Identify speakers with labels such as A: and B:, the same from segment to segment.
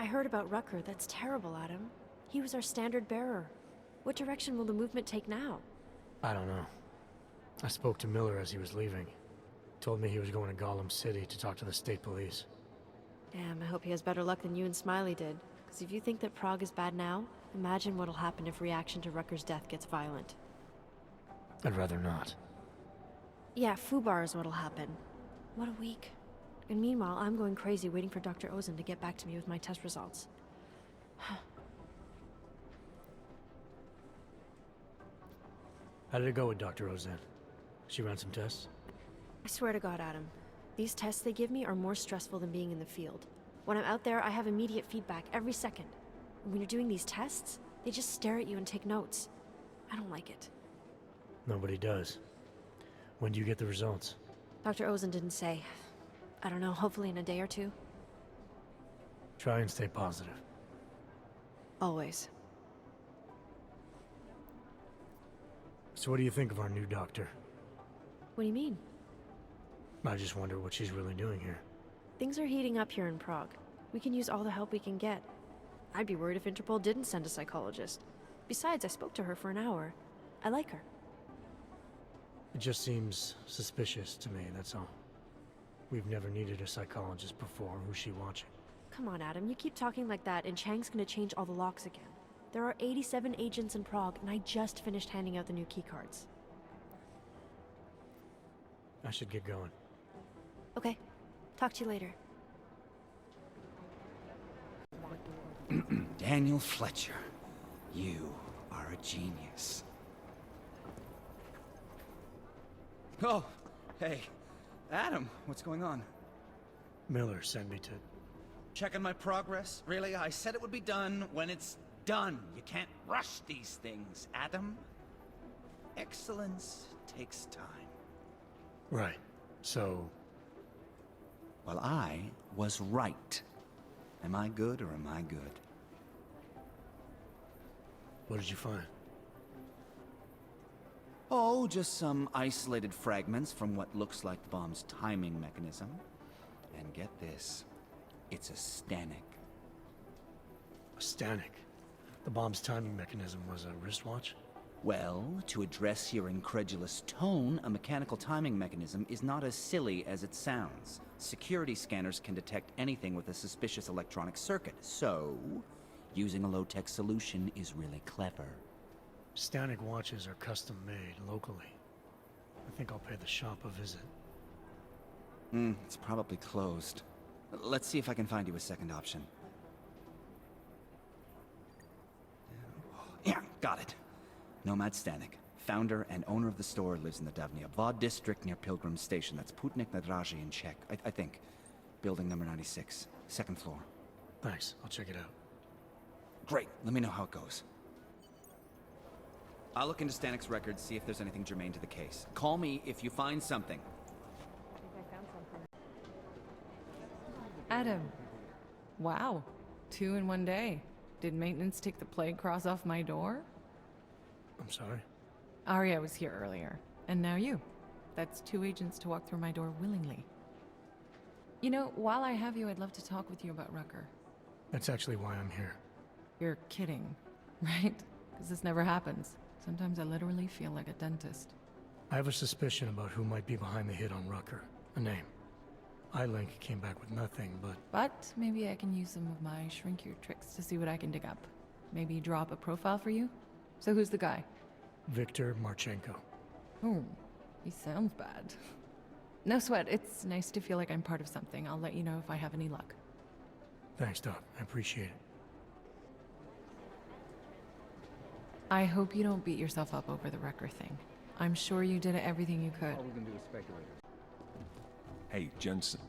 A: I heard about Rucker. That's terrible, Adam. He was our standard bearer. What direction will the movement take now?
B: I don't know. I spoke to Miller as he was leaving. Told me he was going to Gollum City to talk to the state police.
A: Damn, I hope he has better luck than you and Smiley did. Because if you think that Prague is bad now, imagine what'll happen if reaction to Rucker's death gets violent.
B: I'd rather not.
A: Yeah, Fubar is what'll happen. What a week. And meanwhile, I'm going crazy waiting for Dr. Ozen to get back to me with my test results.
B: How did it go with Dr. Ozen? She ran some tests?
A: I swear to God, Adam. These tests they give me are more stressful than being in the field. When I'm out there, I have immediate feedback every second. And when you're doing these tests, they just stare at you and take notes. I don't like it.
B: Nobody does. When do you get the results?
A: Dr. Ozen didn't say. I don't know, hopefully in a day or two.
B: Try and stay positive.
A: Always.
B: So what do you think of our new doctor?
A: What do you mean?
B: I just wonder what she's really doing here.
A: Things are heating up here in Prague. We can use all the help we can get. I'd be worried if Interpol didn't send a psychologist. Besides, I spoke to her for an hour. I like her.
B: It just seems suspicious to me, that's all. We've never needed a psychologist before. Who's she watching?
A: Come on, Adam. You keep talking like that, and Chang's gonna change all the locks again. There are 87 agents in Prague, and I just finished handing out the new keycards.
B: I should get going.
A: Okay. Talk to you later.
C: Daniel Fletcher, you are a genius. Oh, hey. Adam, what's going on?
B: Miller sent me to...
C: Checking my progress? Really? I said it would be done when it's done. You can't rush these things, Adam. Excellence takes time.
B: Right. So...
C: Well, I was right. Am I good or am I good?
B: what did you find?
C: Oh, just some isolated fragments from what looks like the bomb's timing mechanism. And get this, it's a Stanek.
B: A Stanek? The bomb's timing mechanism was a wristwatch?
C: Well, to address your incredulous tone, a mechanical timing mechanism is not as silly as it sounds. Security scanners can detect anything with a suspicious electronic circuit, so using a low-tech solution is really clever.
B: Stanek watches are custom-made locally. I think I'll pay the shop a visit.
C: It's probably closed. Let's see if I can find you a second option. Yeah, got it. Nomad Stanek, founder and owner of the store, lives in the Davnia Vod district near Pilgrim Station. That's Putnik Nadraji in Czech, I think. Building number 96, second floor.
B: Thanks, I'll check it out.
C: Great, let me know how it goes. I'll look into Stanek's records, see if there's anything germane to the case. Call me if you find something.
D: Adam. Wow. 2 in one day. Did maintenance take the plague cross off my door?
B: I'm sorry?
D: Arya was here earlier, and now you. That's 2 agents to walk through my door willingly. You know, while I have you, I'd love to talk with you about Rucker.
B: That's actually why I'm here.
D: You're kidding, right? Because this never happens. Sometimes I literally feel like a dentist.
B: I have a suspicion about who might be behind the hit on Rucker. A name. I-Link came back with nothing, but...
D: But maybe I can use some of my shrink-your tricks to see what I can dig up. Maybe draw up a profile for you? So who's the guy?
B: Viktor Marchenko.
D: Oh, he sounds bad. No sweat, it's nice to feel like I'm part of something. I'll let you know if I have any luck.
B: Thanks, Doc. I appreciate it.
D: I hope you don't beat yourself up over the Rucker thing. I'm sure you did everything you could.
E: All we can do is speculate.
F: Hey, Jensen.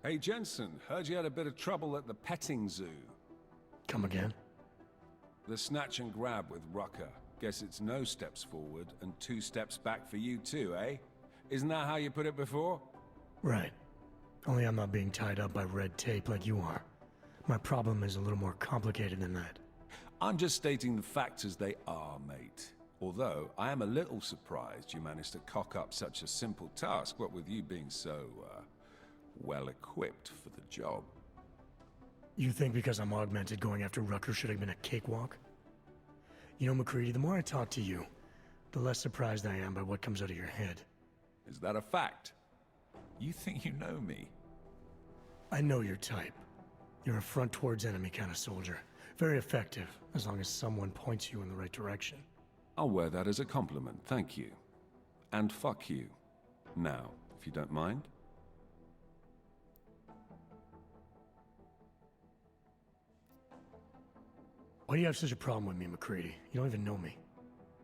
F: Hey, Jensen, heard you had a bit of trouble at the petting zoo.
B: Come again?
F: The snatch and grab with Rucker. Guess it's no steps forward and 2 steps back for you too, eh? Isn't that how you put it before?
B: Right. Only I'm not being tied up by red tape like you are. My problem is a little more complicated than that.
F: I'm just stating the facts as they are, mate. Although, I am a little surprised you managed to cock up such a simple task, what with you being so, well-equipped for the job.
B: You think because I'm augmented, going after Rucker should have been a cakewalk? You know, McCready, the more I talk to you, the less surprised I am by what comes out of your head.
F: Is that a fact? You think you know me?
B: I know your type. You're a front towards enemy kind of soldier. Very effective, as long as someone points you in the right direction.
F: I'll wear that as a compliment, thank you. And fuck you. Now, if you don't mind.
B: Why do you have such a problem with me, McCready? You don't even know me.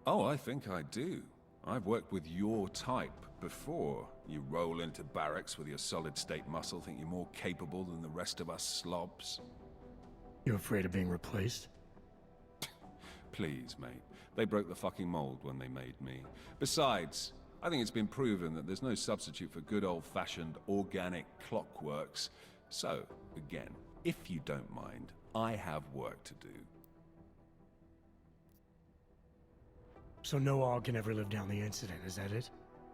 F: Oh, I think I do. I've worked with your type before. You roll into barracks with your solid-state muscle, think you're more capable than the rest of us slobs.
B: You afraid of being replaced?
F: Please, mate. They broke the fucking mold when they made me. Besides, I think it's been proven that there's no substitute for good old-fashioned organic clockworks. So, again, if you don't mind, I have work to do.
B: So no AUG can ever live down the incident, is that it?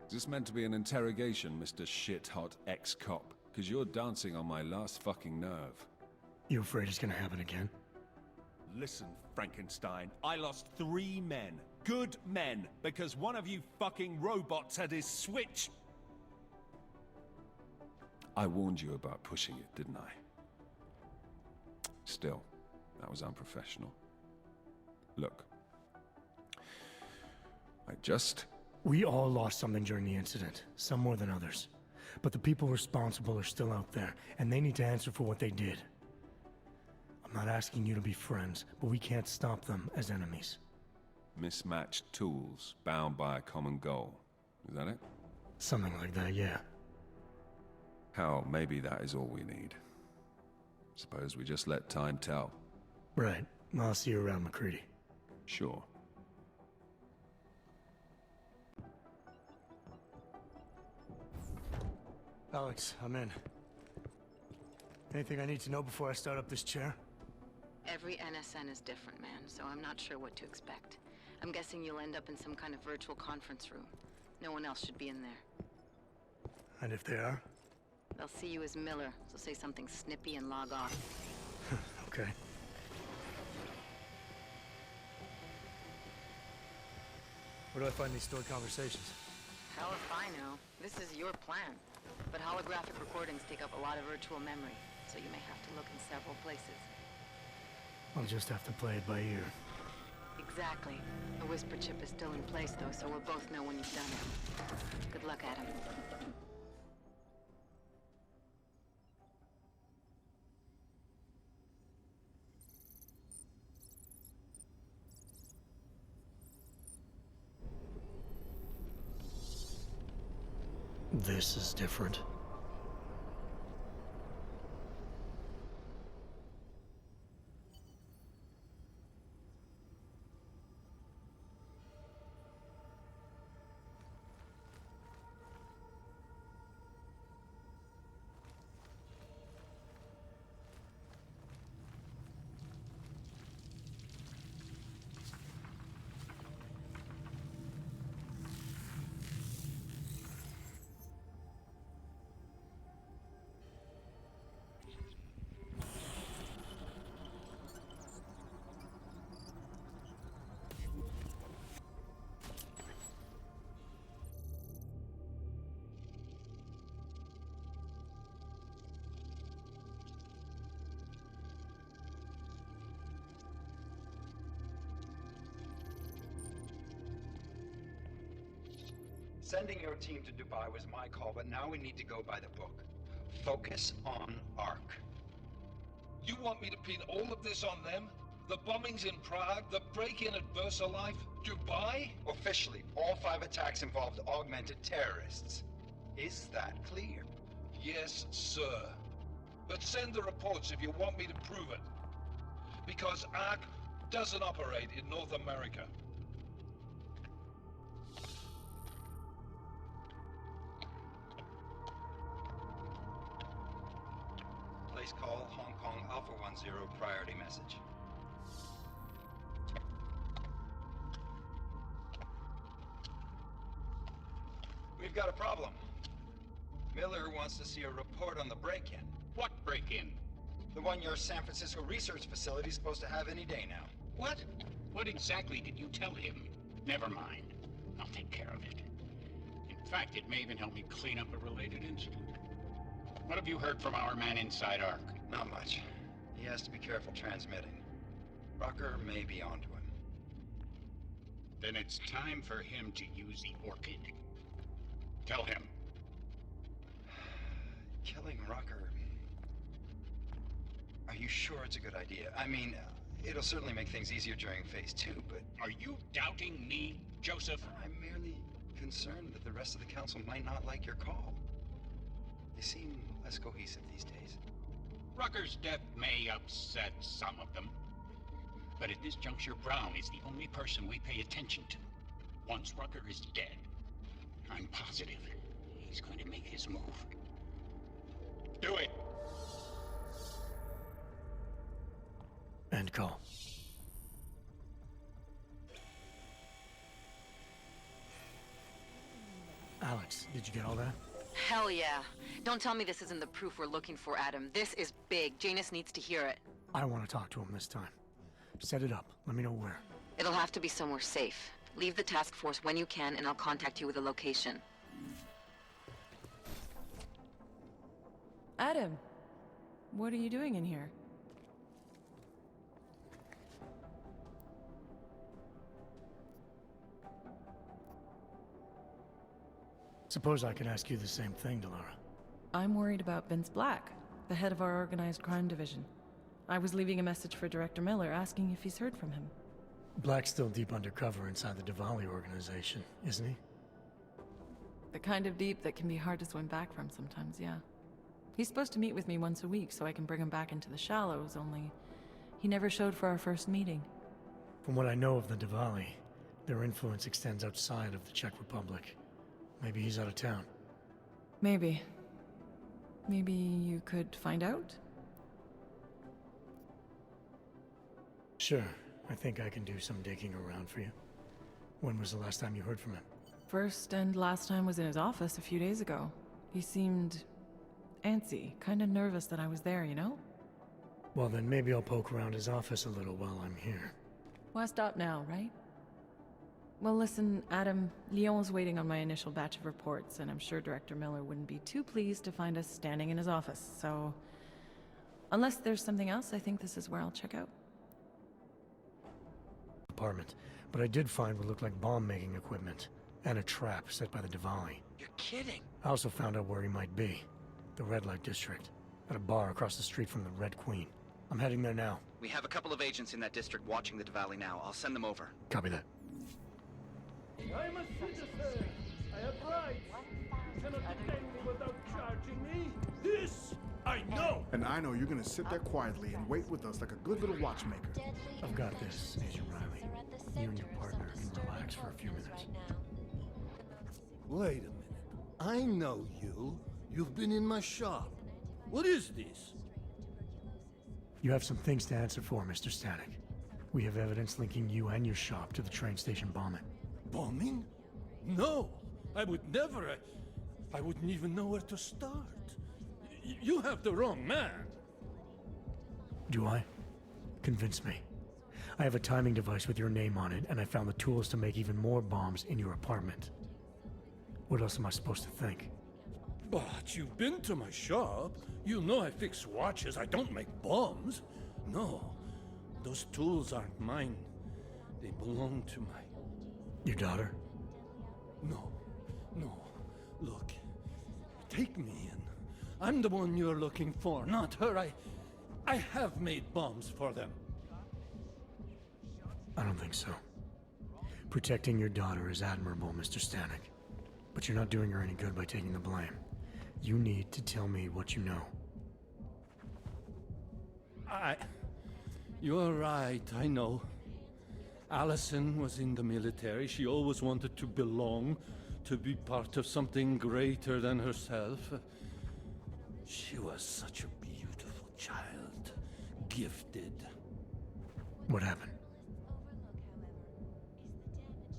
F: Is this meant to be an interrogation, Mr. Shit-hot ex-cop? Because you're dancing on my last fucking nerve.
B: You afraid it's gonna happen again?
E: Listen, Frankenstein, I lost 3 men. Good men. Because one of you fucking robots had his switch.
F: I warned you about pushing it, didn't I? Still, that was unprofessional. Look.
B: We all lost something during the incident, some more than others. But the people responsible are still out there, and they need to answer for what they did. I'm not asking you to be friends, but we can't stop them as enemies.
F: Mismatched tools, bound by a common goal. Is that it?
B: Something like that, yeah.
F: Hell, maybe that is all we need. Suppose we just let time tell.
B: Right. I'll see you around, McCready.
F: Sure.
B: Alex, I'm in. Anything I need to know before I start up this chair?
G: Every NSN is different, man, so I'm not sure what to expect. I'm guessing you'll end up in some kind of virtual conference room. No one else should be in there.
B: And if they are?
G: They'll see you as Miller, so say something snippy and log off.
B: Okay. Where do I find these stored conversations?
G: Hell if I know. This is your plan. But holographic recordings take up a lot of virtual memory, so you may have to look in several places.
B: I'll just have to play it by ear.
G: Exactly. The whisper chip is still in place, though, so we'll both know when you've done it. Good luck, Adam.
B: This is different.
H: Sending your team to Dubai was my call, but now we need to go by the book. Focus on ARC.
I: You want me to pin all of this on them? The bombings in Prague, the break-in at VersaLife, Dubai?
H: Officially, all 5 attacks involved augmented terrorists. Is that clear?
I: Yes, sir. But send the reports if you want me to prove it. Because ARC doesn't operate in North America.
H: Please call Hong Kong Alpha 10 priority message. We've got a problem. Miller wants to see a report on the break-in.
I: What break-in?
H: The one your San Francisco research facility is supposed to have any day now.
J: What? What exactly did you tell him? Never mind. I'll take care of it. In fact, it may even help me clean up a related incident. What have you heard from our man inside Ark?
H: Not much. He has to be careful transmitting. Rucker may be onto him.
J: Then it's time for him to use the Orchid. Tell him.
H: Killing Rucker... Are you sure it's a good idea? I mean, it'll certainly make things easier during Phase 2, but...
J: Are you doubting me, Joseph?
H: I'm merely concerned that the rest of the council might not like your call. They seem less cohesive these days.
J: Rucker's death may upset some of them. But at this juncture, Brown is the only person we pay attention to. Once Rucker is dead, I'm positive he's going to make his move. Do it!
B: End call. Alex, did you get all that?
G: Hell yeah. Don't tell me this isn't the proof we're looking for, Adam. This is big. Janus needs to hear it.
B: I want to talk to him this time. Set it up. Let me know where.
G: It'll have to be somewhere safe. Leave the task force when you can, and I'll contact you with a location.
D: Adam, what are you doing in here?
B: Suppose I could ask you the same thing, Delara.
D: I'm worried about Vince Black, the head of our organized crime division. I was leaving a message for Director Miller asking if he's heard from him.
B: Black's still deep undercover inside the Diwali organization, isn't he?
D: The kind of deep that can be hard to swim back from sometimes, yeah. He's supposed to meet with me once a week so I can bring him back into the shallows, only he never showed for our first meeting.
B: From what I know of the Diwali, their influence extends outside of the Czech Republic. Maybe he's out of town.
D: Maybe. Maybe you could find out?
B: Sure. I think I can do some digging around for you. When was the last time you heard from him?
D: First and last time was in his office a few days ago. He seemed antsy, kind of nervous that I was there, you know?
B: Well, then maybe I'll poke around his office a little while I'm here.
D: Why stop now, right? Well, listen, Adam, Lyon's waiting on my initial batch of reports, and I'm sure Director Miller wouldn't be too pleased to find us standing in his office, so... Unless there's something else, I think this is where I'll check out.
B: Apartment, but I did find what looked like bomb-making equipment, and a trap set by the Diwali.
C: You're kidding.
B: I also found out where he might be. The Red Light District. At a bar across the street from the Red Queen. I'm heading there now.
C: We have a couple of agents in that district watching the Diwali now. I'll send them over.
B: Copy that.
K: I'm a citizen. I have rights. You cannot detain me without charging me.
E: This I know.
L: And I know you're gonna sit there quietly and wait with us like a good little watchmaker.
B: I've got this, Agent Riley. You and your partner can relax for a few minutes.
K: Wait a minute. I know you. You've been in my shop. What is this?
B: You have some things to answer for, Mr. Stanek. We have evidence linking you and your shop to the train station bombing.
E: Bombing? No, I would never. I wouldn't even know where to start. You have the wrong man.
B: Do I? Convince me. I have a timing device with your name on it, and I found the tools to make even more bombs in your apartment. What else am I supposed to think?
E: But you've been to my shop. You know I fix watches. I don't make bombs. No, those tools aren't mine. They belong to my...
B: Your daughter?
E: No. Look, take me in. I'm the one you're looking for, not her. I have made bombs for them.
B: I don't think so. Protecting your daughter is admirable, Mr. Stanek. But you're not doing her any good by taking the blame. You need to tell me what you know.
E: You're right, I know. Allison was in the military. She always wanted to belong, to be part of something greater than herself. She was such a beautiful child. Gifted.
B: What happened?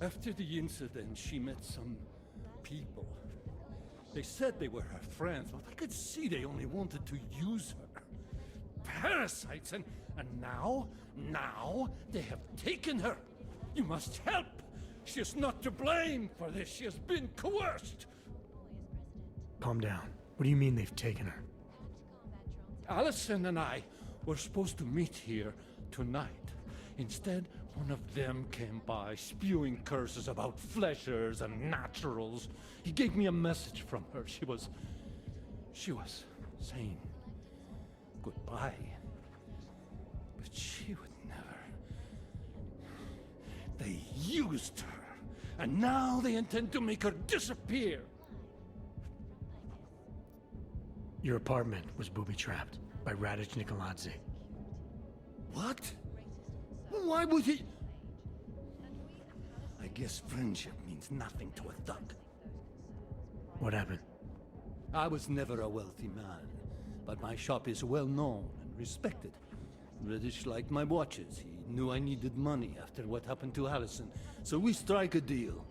E: After the incident, she met some people. They said they were her friends, but I could see they only wanted to use her. parasites, and now they have taken her. You must help. She is not to blame for this. She has been coerced.
B: Calm down. What do you mean they've taken her?
E: Allison and I were supposed to meet here tonight. Instead, one of them came by, spewing curses about fleshers and naturals. He gave me a message from her. She was saying goodbye. But she would never. They used her, and now they intend to make her disappear.
B: Your apartment was booby-trapped by Radic Nikoladze.
E: What? Why would he? I guess friendship means nothing to a thug.
B: What happened?
E: I was never a wealthy man, but my shop is well known and respected. Radic liked my watches. He knew I needed money after what happened to Allison, so we strike a deal.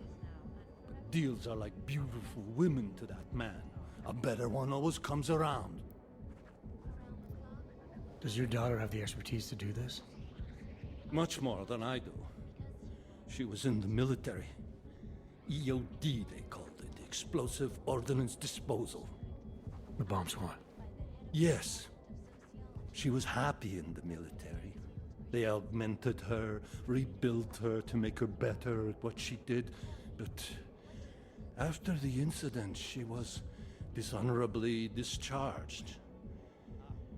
E: But deals are like beautiful women to that man. A better one always comes around.
B: Does your daughter have the expertise to do this?
E: Much more than I do. She was in the military. EOD, they called it. Explosive Ordnance Disposal.
B: The bomb squad?
E: Yes. She was happy in the military. They augmented her, rebuilt her to make her better at what she did. But after the incident, she was dishonorably discharged.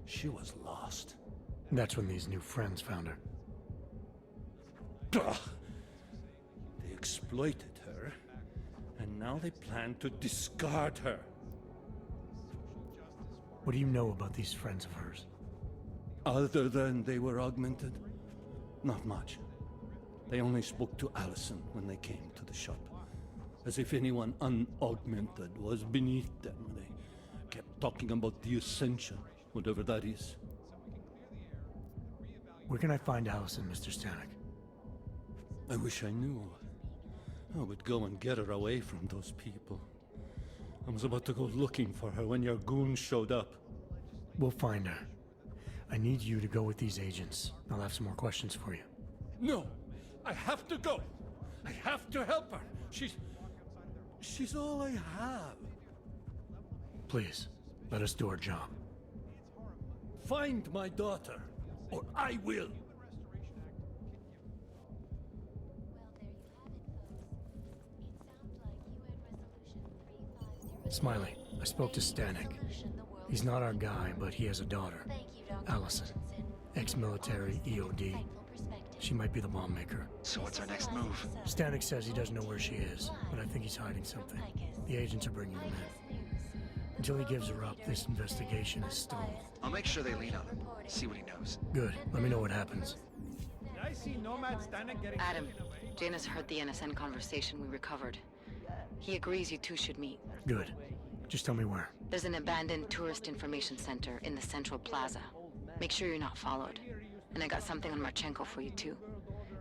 E: She was lost.
B: That's when these new friends found her.
E: Ugh. They exploited her, and now they plan to discard her.
B: What do you know about these friends of hers?
E: Other than they were augmented? Not much. They only spoke to Allison when they came to the shop. As if anyone unaugmented was beneath them. They kept talking about the Ascension, whatever that is.
B: Where can I find Allison, Mr. Stanek?
E: I wish I knew. I would go and get her away from those people. I was about to go looking for her when your goons showed up.
B: We'll find her. I need you to go with these agents. I'll have some more questions for you.
E: No! I have to go! I have to help her! She's all I have.
B: Please, let us do our job.
E: Find my daughter, or I will!
B: Smiley, I spoke to Stanek. He's not our guy, but he has a daughter, Allison. Ex-military, EOD. She might be the bomb maker.
M: So what's our next move?
B: Stanek says he doesn't know where she is, but I think he's hiding something. The agents are bringing him in. Until he gives her up, this investigation is stalled.
M: I'll make sure they lean on him. See what he knows.
B: Good. Let me know what happens.
N: I see Nomad Stanek getting
G: Adam, Janus heard the NSN conversation we recovered. He agrees you two should meet.
B: Good. Just tell me where.
G: There's an abandoned tourist information center in the central plaza. Make sure you're not followed. And I got something on Marchenko for you too.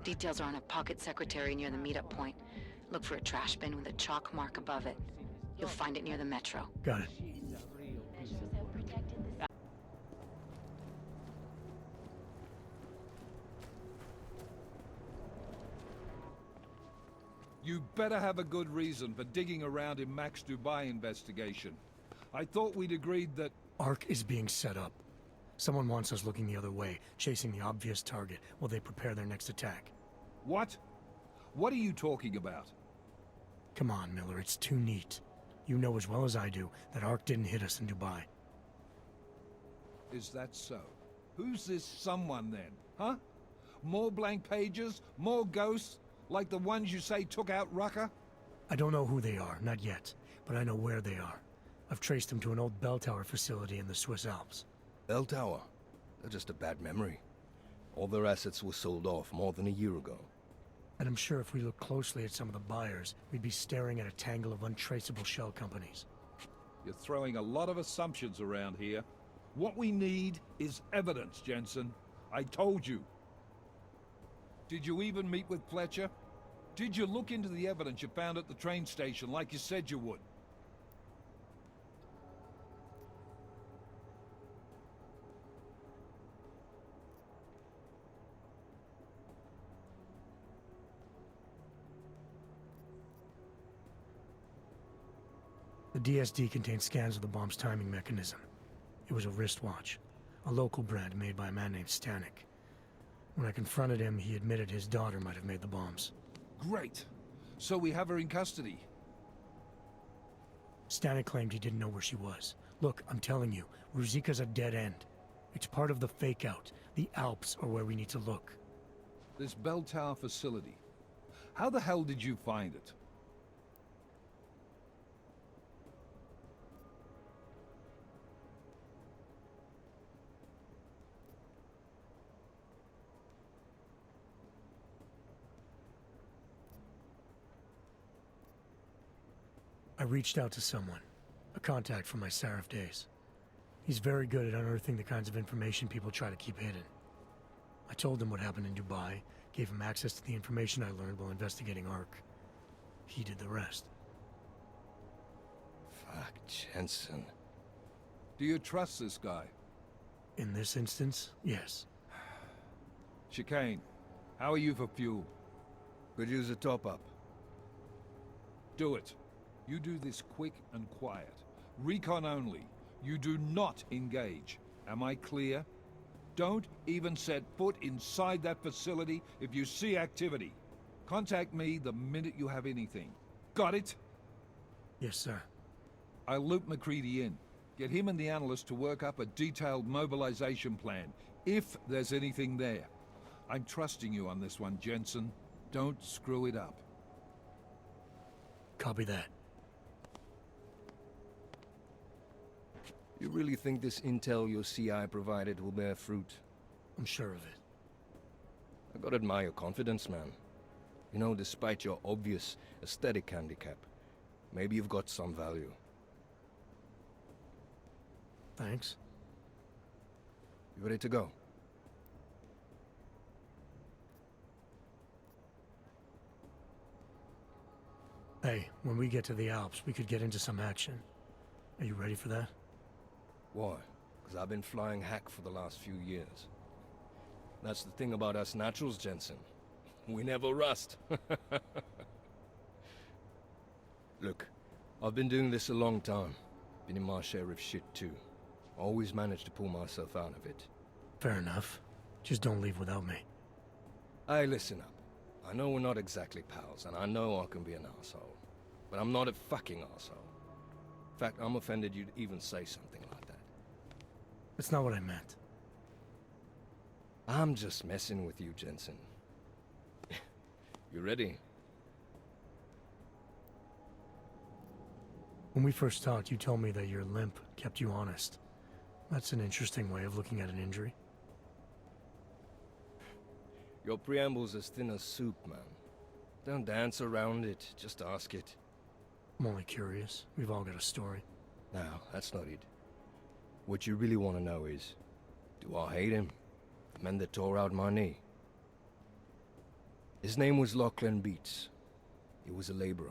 G: Details are on a pocket secretary near the meetup point. Look for a trash bin with a chalk mark above it. You'll find it near the metro.
B: Got it.
I: You better have a good reason for digging around in Mac's Dubai investigation. I thought we'd agreed that...
B: Ark is being set up. Someone wants us looking the other way, chasing the obvious target while they prepare their next attack.
I: What? What are you talking about?
B: Come on, Miller, it's too neat. You know as well as I do that Ark didn't hit us in Dubai.
I: Is that so? Who's this someone then, huh? More blank pages? More ghosts? Like the ones you say took out Rucker?
B: I don't know who they are, not yet, but I know where they are. I've traced them to an old bell tower facility in the Swiss Alps.
O: Bell Tower? They're just a bad memory. All their assets were sold off more than a year ago.
B: And I'm sure if we look closely at some of the buyers, we'd be staring at a tangle of untraceable shell companies.
I: You're throwing a lot of assumptions around here. What we need is evidence, Jensen. I told you. Did you even meet with Fletcher? Did you look into the evidence you found at the train station like you said you would?
B: The DSD contained scans of the bomb's timing mechanism. It was a wristwatch, a local brand made by a man named Stanek. When I confronted him, he admitted his daughter might have made the bombs.
I: Great. So we have her in custody.
B: Stanek claimed he didn't know where she was. Look, I'm telling you, Ruzika's a dead end. It's part of the fake-out. The Alps are where we need to look.
I: This bell tower facility. How the hell did you find it?
B: I reached out to someone, a contact from my Seraph days. He's very good at unearthing the kinds of information people try to keep hidden. I told him what happened in Dubai, gave him access to the information I learned while investigating Ark. He did the rest.
O: Fuck, Jensen.
I: Do you trust this guy?
B: In this instance, yes.
I: Chicane, how are you for fuel?
O: Could use a top-up.
I: Do it. You do this quick and quiet. Recon only. You do not engage. Am I clear? Don't even set foot inside that facility if you see activity. Contact me the minute you have anything. Got it?
B: Yes, sir.
I: I'll loop McCready in. Get him and the analyst to work up a detailed mobilization plan, if there's anything there. I'm trusting you on this one, Jensen. Don't screw it up.
B: Copy that.
O: You really think this intel your CI provided will bear fruit?
B: I'm sure of it.
O: I gotta admire your confidence, man. You know, despite your obvious aesthetic handicap, maybe you've got some value.
B: Thanks.
O: You ready to go?
B: Hey, when we get to the Alps, we could get into some action. Are you ready for that?
O: Why? Because I've been flying hack for the last few years. That's the thing about us naturals, Jensen. We never rust. Look, I've been doing this a long time. Been in my share of shit too. Always managed to pull myself out of it.
B: Fair enough. Just don't leave without me.
O: Hey, listen up. I know we're not exactly pals, and I know I can be an asshole. But I'm not a fucking asshole. In fact, I'm offended you'd even say something like that.
B: That's not what I meant.
O: I'm just messing with you, Jensen. You ready?
B: When we first talked, you told me that your limp kept you honest. That's an interesting way of looking at an injury.
O: Your preamble's as thin as soup, man. Don't dance around it, just ask it.
B: I'm only curious. We've all got a story.
O: No, that's not it. What you really want to know is, do I hate him? The man that tore out my knee. His name was Lachlan Beats. He was a laborer.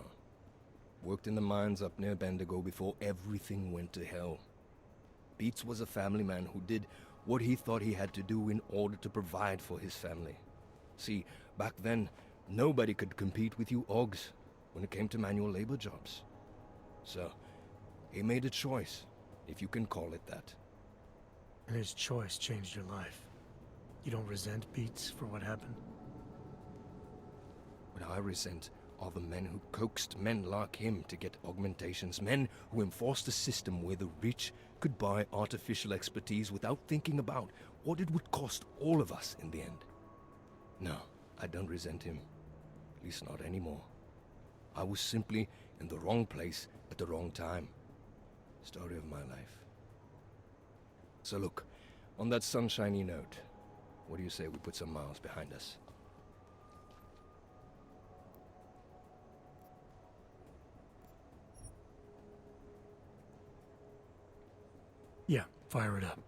O: Worked in the mines up near Bendigo before everything went to hell. Beats was a family man who did what he thought he had to do in order to provide for his family. See, back then, nobody could compete with you Ogs when it came to manual labor jobs. So, he made a choice, if you can call it that.
B: And his choice changed your life. You don't resent Beats for what happened?
O: What I resent are the men who coaxed men like him to get augmentations, men who enforced a system where the rich could buy artificial expertise without thinking about what it would cost all of us in the end. No, I don't resent him. At least not anymore. I was simply in the wrong place at the wrong time. Story of my life. So look, on that sunshiny note, what do you say we put some miles behind us?
B: Yeah, fire it up.